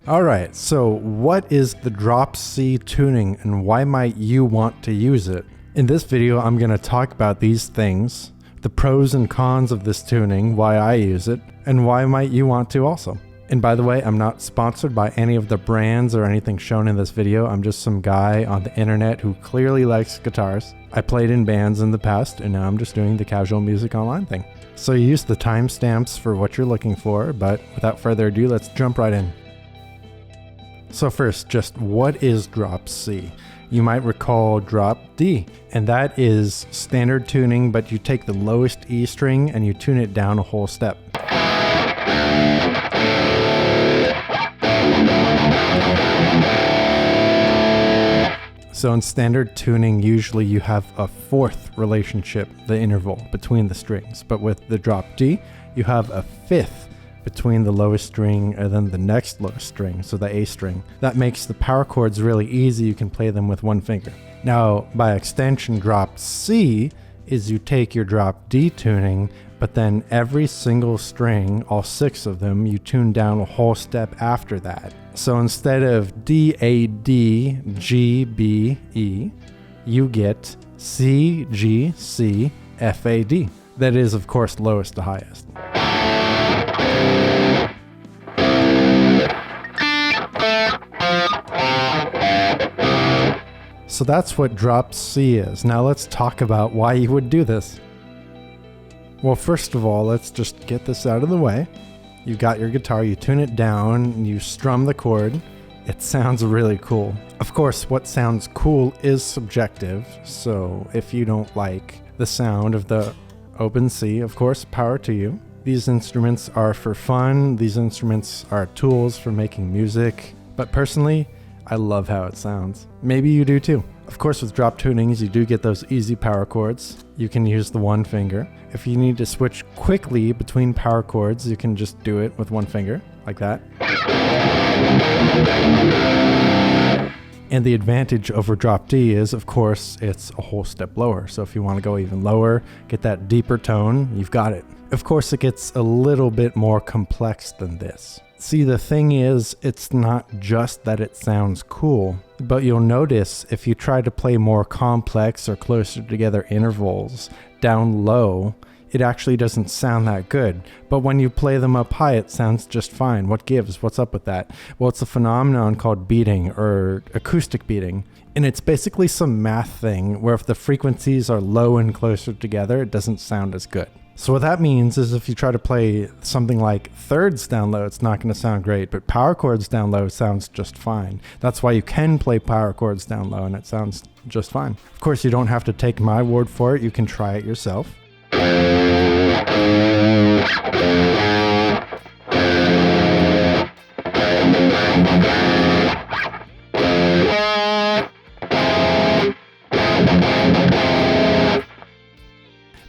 Alright, so what is the drop C tuning and why might you want to use it? In this video, I'm going to talk about these things, the pros and cons of this tuning, why I use it, and why might you want to also. And by the way, I'm not sponsored by any of the brands or anything shown in this video. I'm just some guy on the internet who clearly likes guitars. I played in bands in the past, and now I'm just doing the casual music online thing. So you use the timestamps for what you're looking for, but without further ado, let's jump right in. So first, just what is drop C? You might recall drop D, and that is standard tuning, but you take the lowest E string and you tune it down a whole step. So in standard tuning, usually you have a fourth relationship, the interval between the strings, but with the drop D, you have a fifth between the lowest string and then the next lowest string, so the A string. That makes the power chords really easy. You can play them with one finger. Now, by extension, drop C is you take your drop D tuning, but then every single string, all 6 of them, you tune down a whole step after that. So instead of D, A, D, G, B, E, you get C, G, C, F, A, D. That is, of course, lowest to highest. So that's what drop C is. Now let's talk about why you would do this. Well, first of all, let's just get this out of the way. You got your guitar, you tune it down, you strum the chord. It sounds really cool. Of course, what sounds cool is subjective, so if you don't like the sound of the open C, of course, power to you. These instruments are for fun. These instruments are tools for making music. But personally, I love how it sounds. Maybe you do too. Of course, with drop tunings, you do get those easy power chords. You can use the one finger. If you need to switch quickly between power chords, you can just do it with one finger, like that. And the advantage over drop D is, of course, it's a whole step lower. So if you want to go even lower, get that deeper tone, you've got it. Of course, it gets a little bit more complex than this. See, the thing is, it's not just that it sounds cool, but you'll notice if you try to play more complex or closer together intervals down low, it actually doesn't sound that good. But when you play them up high, it sounds just fine. What gives? What's up with that? Well, it's a phenomenon called beating or acoustic beating. And it's basically some math thing where if the frequencies are low and closer together, it doesn't sound as good. So what that means is if you try to play something like thirds down low, it's not going to sound great, but power chords down low sounds just fine. That's why you can play power chords down low and it sounds just fine. Of course, you don't have to take my word for it. You can try it yourself.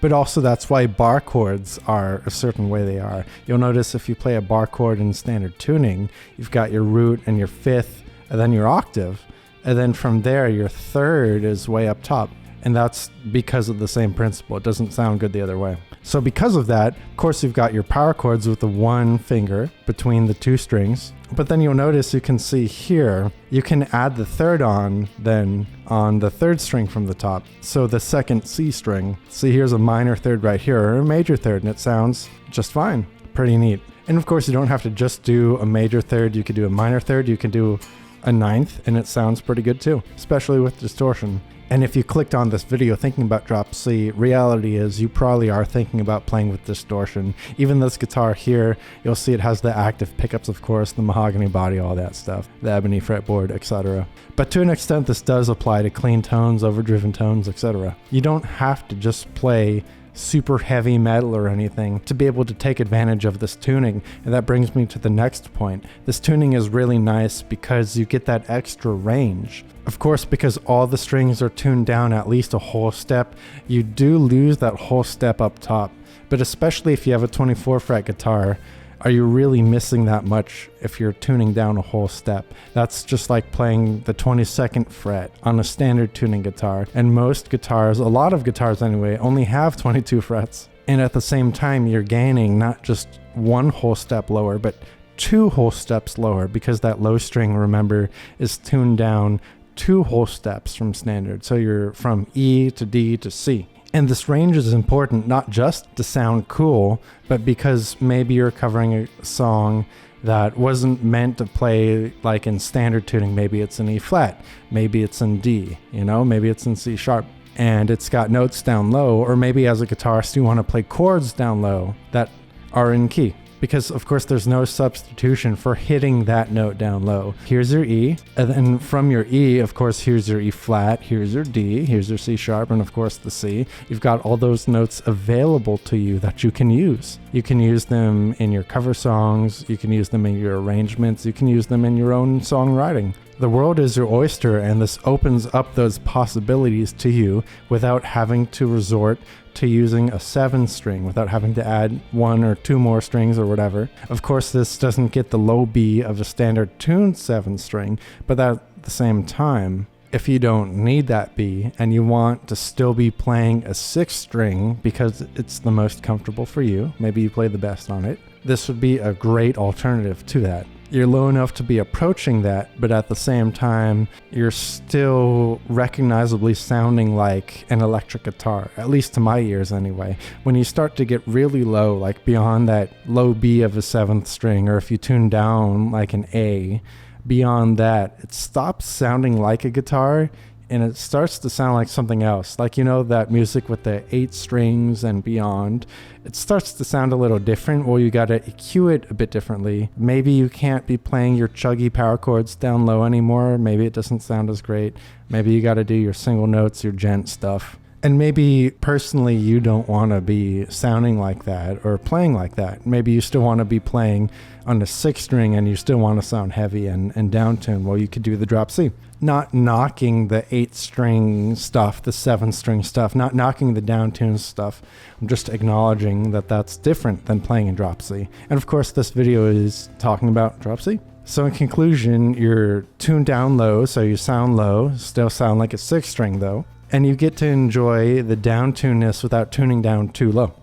But also that's why bar chords are a certain way they are. You'll notice if you play a bar chord in standard tuning, you've got your root and your fifth, and then your octave. And then from there, your third is way up top. And that's because of the same principle. It doesn't sound good the other way. So because of that, of course, you've got your power chords with the one finger between the 2 strings. But then you'll notice you can see here, you can add the third on then on the 3rd string from the top. So the 2nd C string. See, here's a minor third right here, or a major third, and it sounds just fine. Pretty neat. And of course, you don't have to just do a major third. You could do a minor third. You can do a 9th, and it sounds pretty good too, especially with distortion. And if you clicked on this video thinking about drop C, reality is you probably are thinking about playing with distortion. Even this guitar here, you'll see it has the active pickups, of course, the mahogany body, all that stuff, the ebony fretboard, etc. But to an extent, this does apply to clean tones, overdriven tones, etc. You don't have to just play super heavy metal or anything to be able to take advantage of this tuning. And that brings me to the next point. This tuning is really nice because you get that extra range. Of course, because all the strings are tuned down at least a whole step, you do lose that whole step up top. But especially if you have a 24 fret guitar, are you really missing that much if you're tuning down a whole step? That's just like playing the 22nd fret on a standard tuning guitar. And most guitars, a lot of guitars anyway, only have 22 frets. And at the same time, you're gaining not just one whole step lower, but 2 whole steps lower, because that low string, remember, is tuned down 2 whole steps from standard. So you're from E to D to C. And this range is important not just to sound cool, but because maybe you're covering a song that wasn't meant to play like in standard tuning. Maybe it's in E flat, maybe it's in D, maybe it's in C sharp, and it's got notes down low. Or maybe as a guitarist you want to play chords down low that are in key, because of course there's no substitution for hitting that note down low. Here's your E, and then from your E, of course, here's your E flat, here's your D, here's your C sharp, and of course the C. You've got all those notes available to you that you can use. You can use them in your cover songs, you can use them in your arrangements, you can use them in your own songwriting. The world is your oyster, and this opens up those possibilities to you without having to resort to using a 7-string, without having to add 1 or 2 more strings or whatever. Of course, this doesn't get the low B of a standard tuned 7-string, but at the same time, if you don't need that B and you want to still be playing a 6-string because it's the most comfortable for you, maybe you play the best on it, this would be a great alternative to that. You're low enough to be approaching that, but at the same time, you're still recognizably sounding like an electric guitar, at least to my ears anyway. When you start to get really low, like beyond that low B of a 7th string, or if you tune down like an A, beyond that, it stops sounding like a guitar and it starts to sound like something else. Like, that music with the 8 strings and beyond, it starts to sound a little different. Well, you gotta EQ it a bit differently. Maybe you can't be playing your chuggy power chords down low anymore. Maybe it doesn't sound as great. Maybe you gotta do your single notes, your gent stuff. And maybe personally you don't want to be sounding like that or playing like that. Maybe you still want to be playing on the 6th string and you still want to sound heavy and downtuned. Well, you could do the drop C. Not knocking the 8th string stuff, the 7th string stuff, not knocking the downtuned stuff. I'm just acknowledging that that's different than playing in drop C. And of course, this video is talking about drop C. So in conclusion, you're tuned down low, so you sound low, still sound like a 6th string though. And you get to enjoy the downtunedness without tuning down too low.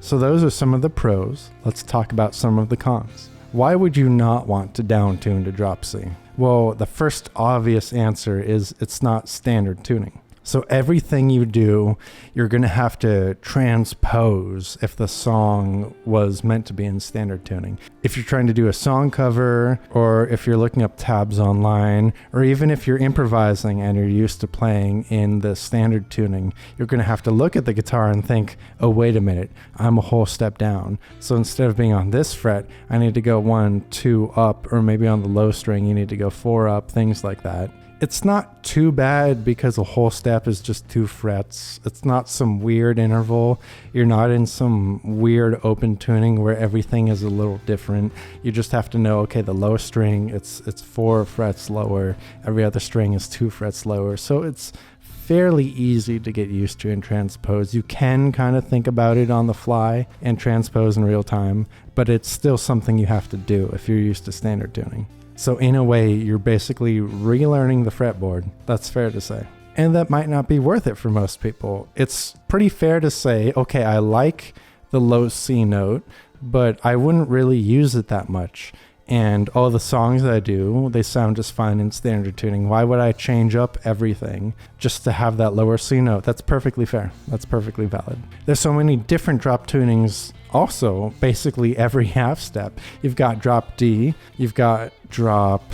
So those are some of the pros. Let's talk about some of the cons. Why would you not want to downtune to drop C? Well, the first obvious answer is it's not standard tuning. So everything you do, you're going to have to transpose if the song was meant to be in standard tuning. If you're trying to do a song cover, or if you're looking up tabs online, or even if you're improvising and you're used to playing in the standard tuning, you're going to have to look at the guitar and think, oh, wait a minute, I'm a whole step down. So instead of being on this fret, I need to go 1, 2 up, or maybe on the low string, you need to go 4 up, things like that. It's not too bad because a whole step is just 2 frets. It's not some weird interval. You're not in some weird open tuning where everything is a little different. You just have to know, okay, the low string, it's 4 frets lower. Every other string is 2 frets lower. So it's fairly easy to get used to and transpose. You can kind of think about it on the fly and transpose in real time, but it's still something you have to do if you're used to standard tuning. So in a way, you're basically relearning the fretboard. That's fair to say. And that might not be worth it for most people. It's pretty fair to say, okay, I like the low C note, but I wouldn't really use it that much. And all the songs I do, they sound just fine in standard tuning. Why would I change up everything just to have that lower C note? That's perfectly fair. That's perfectly valid. There's so many different drop tunings also, basically every half step. You've got drop D, you've got drop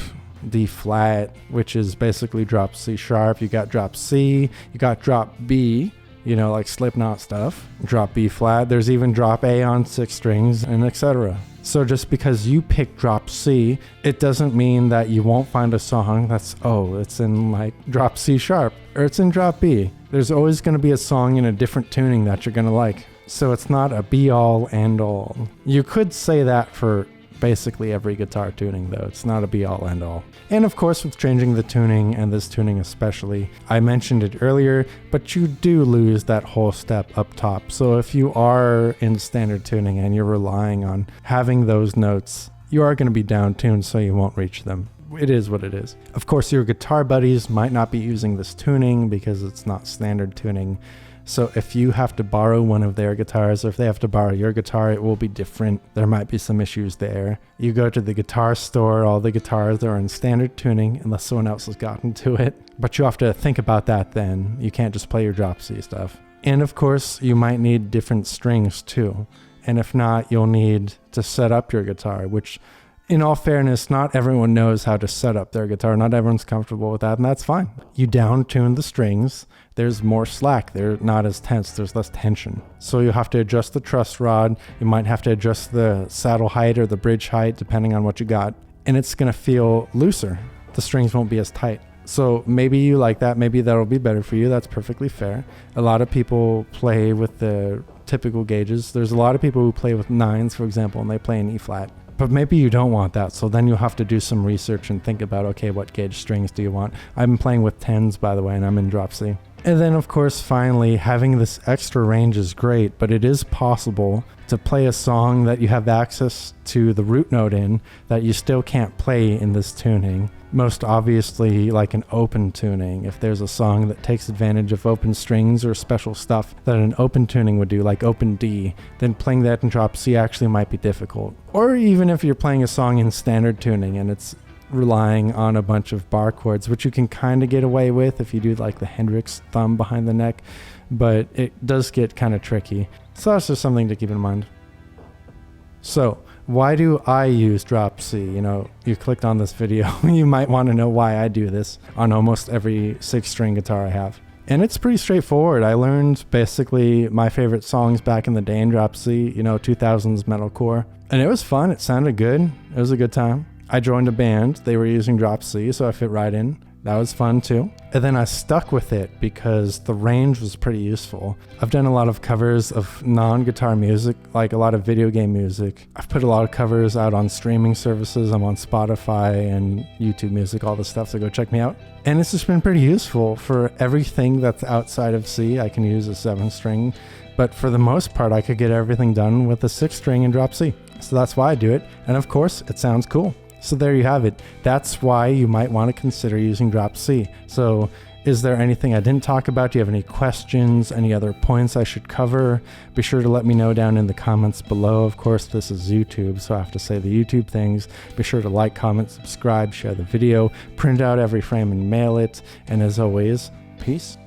D flat, which is basically drop C sharp. You got drop C, you got drop B, like Slipknot stuff, drop B flat. There's even drop A on 6 strings, and etc. So just because you pick drop C, it doesn't mean that you won't find a song that's, it's in like drop C sharp, or it's in drop B. There's always going to be a song in a different tuning that you're going to like. So it's not a be-all, end-all. You could say that for basically every guitar tuning, though. It's not a be-all, end-all. And of course, with changing the tuning, and this tuning especially, I mentioned it earlier, but you do lose that whole step up top. So if you are in standard tuning and you're relying on having those notes, you are going to be down-tuned, so you won't reach them. It is what it is. Of course, your guitar buddies might not be using this tuning because it's not standard tuning, So if you have to borrow one of their guitars, or if they have to borrow your guitar, it will be different. There might be some issues there. You go to the guitar store, all the guitars are in standard tuning unless someone else has gotten to it. But you have to think about that then. You can't just play your drop C stuff. And of course, you might need different strings too. And if not, you'll need to set up your guitar, which in all fairness, not everyone knows how to set up their guitar. Not everyone's comfortable with that, and that's fine. You down tune the strings. There's more slack. They're not as tense. There's less tension. So you have to adjust the truss rod. You might have to adjust the saddle height or the bridge height, depending on what you got. And it's going to feel looser. The strings won't be as tight. So maybe you like that. Maybe that'll be better for you. That's perfectly fair. A lot of people play with the typical gauges. There's a lot of people who play with 9s, for example, and they play in E flat. But maybe you don't want that. So then you'll have to do some research and think about, okay, what gauge strings do you want? I've been playing with 10s, by the way, and I'm in drop C. And then, of course, finally, having this extra range is great, but it is possible to play a song that you have access to the root note in that you still can't play in this tuning. Most obviously, like an open tuning. If there's a song that takes advantage of open strings or special stuff that an open tuning would do, like open D, then playing that in drop C actually might be difficult. Or even if you're playing a song in standard tuning and it's relying on a bunch of bar chords, which you can kind of get away with if you do like the Hendrix thumb behind the neck, but it does get kind of tricky. So that's just something to keep in mind. So why do I use drop C? You know, you clicked on this video, you might want to know why I do this on almost every 6-string guitar I have. And it's pretty straightforward. I learned basically my favorite songs back in the day in drop C, you know, 2000s metalcore. And it was fun. It sounded good. It was a good time. I joined a band. They were using drop C, so I fit right in. That was fun too. And then I stuck with it because the range was pretty useful. I've done a lot of covers of non-guitar music, like a lot of video game music. I've put a lot of covers out on streaming services. I'm on Spotify and YouTube Music, all this stuff, so go check me out. And it's just been pretty useful for everything that's outside of C. I can use a 7-string, but for the most part, I could get everything done with a 6-string and drop C. So that's why I do it. And of course, it sounds cool. So there you have it. That's why you might want to consider using drop C. So is there anything I didn't talk about? Do you have any questions? Any other points I should cover? Be sure to let me know down in the comments below. Of course, this is YouTube, so I have to say the YouTube things. Be sure to like, comment, subscribe, share the video, print out every frame and mail it. And as always, peace.